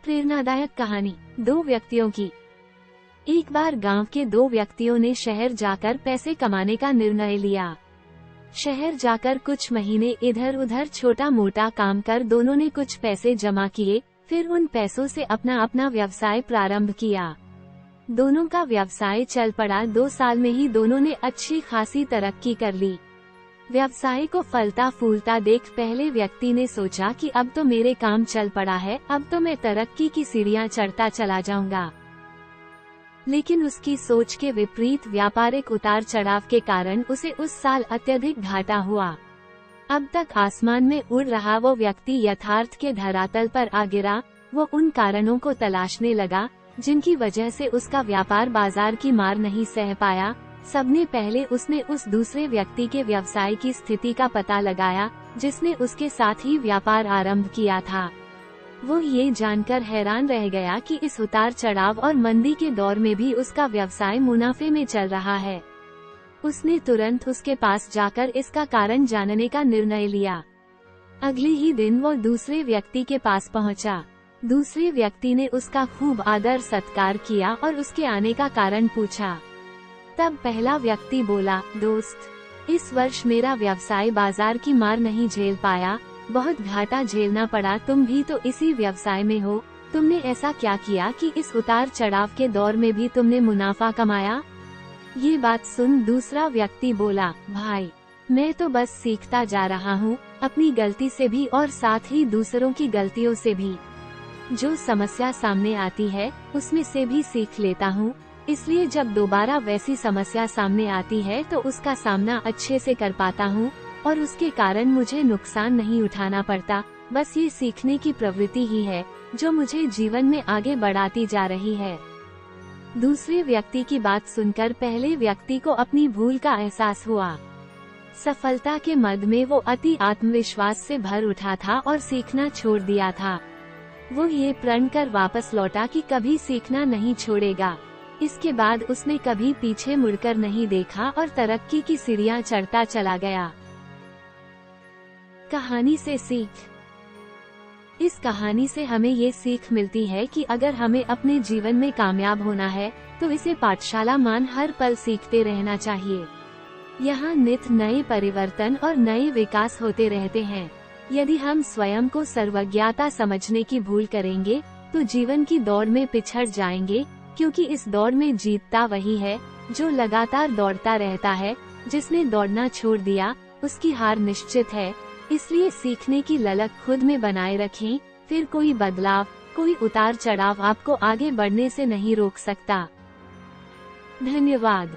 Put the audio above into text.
प्रेरणादायक कहानी। दो व्यक्तियों की। एक बार गांव के दो व्यक्तियों ने शहर जाकर पैसे कमाने का निर्णय लिया। शहर जाकर कुछ महीने इधर उधर छोटा मोटा काम कर दोनों ने कुछ पैसे जमा किए, फिर उन पैसों से अपना अपना व्यवसाय प्रारंभ किया। दोनों का व्यवसाय चल पड़ा। 2 साल में ही दोनों ने अच्छी खासी तरक्की कर ली। व्यवसाय को फलता फूलता देख पहले व्यक्ति ने सोचा कि अब तो मेरे काम चल पड़ा है, अब तो मैं तरक्की की सीढ़ियां चढ़ता चला जाऊंगा। लेकिन उसकी सोच के विपरीत व्यापारिक उतार चढ़ाव के कारण उसे उस साल अत्यधिक घाटा हुआ। अब तक आसमान में उड़ रहा वो व्यक्ति यथार्थ के धरातल पर आ गिरा। वो उन कारणों को तलाशने लगा जिनकी वजह से उसका व्यापार बाजार की मार नहीं सह पाया। सबने पहले उसने उस दूसरे व्यक्ति के व्यवसाय की स्थिति का पता लगाया जिसने उसके साथ ही व्यापार आरंभ किया था। वो ये जानकर हैरान रह गया कि इस उतार चढ़ाव और मंदी के दौर में भी उसका व्यवसाय मुनाफे में चल रहा है। उसने तुरंत उसके पास जाकर इसका कारण जानने का निर्णय लिया। अगले ही दिन वो दूसरे व्यक्ति के पास पहुंचा। दूसरे व्यक्ति ने उसका खूब आदर सत्कार किया और उसके आने का कारण पूछा। तब पहला व्यक्ति बोला, दोस्त, इस वर्ष मेरा व्यवसाय बाजार की मार नहीं झेल पाया, बहुत घाटा झेलना पड़ा। तुम भी तो इसी व्यवसाय में हो, तुमने ऐसा क्या किया कि इस उतार चढ़ाव के दौर में भी तुमने मुनाफा कमाया? ये बात सुन दूसरा व्यक्ति बोला, भाई, मैं तो बस सीखता जा रहा हूँ, अपनी गलती से भी और साथ ही दूसरों की गलतियों से भी। जो समस्या सामने आती है उसमें से भी सीख लेता हूँ, इसलिए जब दोबारा वैसी समस्या सामने आती है तो उसका सामना अच्छे से कर पाता हूँ और उसके कारण मुझे नुकसान नहीं उठाना पड़ता। बस ये सीखने की प्रवृत्ति ही है जो मुझे जीवन में आगे बढ़ाती जा रही है। दूसरे व्यक्ति की बात सुनकर पहले व्यक्ति को अपनी भूल का एहसास हुआ। सफलता के मद में वो अति आत्मविश्वास से भर उठा था और सीखना छोड़ दिया था। वो ये प्रण कर वापस लौटा कि कभी सीखना नहीं छोड़ेगा। इसके बाद उसने कभी पीछे मुड़कर नहीं देखा और तरक्की की सीढ़ियां चढ़ता चला गया। कहानी से सीख। इस कहानी से हमें ये सीख मिलती है कि अगर हमें अपने जीवन में कामयाब होना है तो इसे पाठशाला मान हर पल सीखते रहना चाहिए। यहाँ नित नए परिवर्तन और नए विकास होते रहते हैं। यदि हम स्वयं को सर्वज्ञता समझने की भूल करेंगे तो जीवन की दौड़ में पिछड़ जाएंगे, क्योंकि इस दौड़ में जीतता वही है जो लगातार दौड़ता रहता है। जिसने दौड़ना छोड़ दिया उसकी हार निश्चित है। इसलिए सीखने की ललक खुद में बनाए रखें, फिर कोई बदलाव, कोई उतार चढ़ाव आपको आगे बढ़ने से नहीं रोक सकता। धन्यवाद।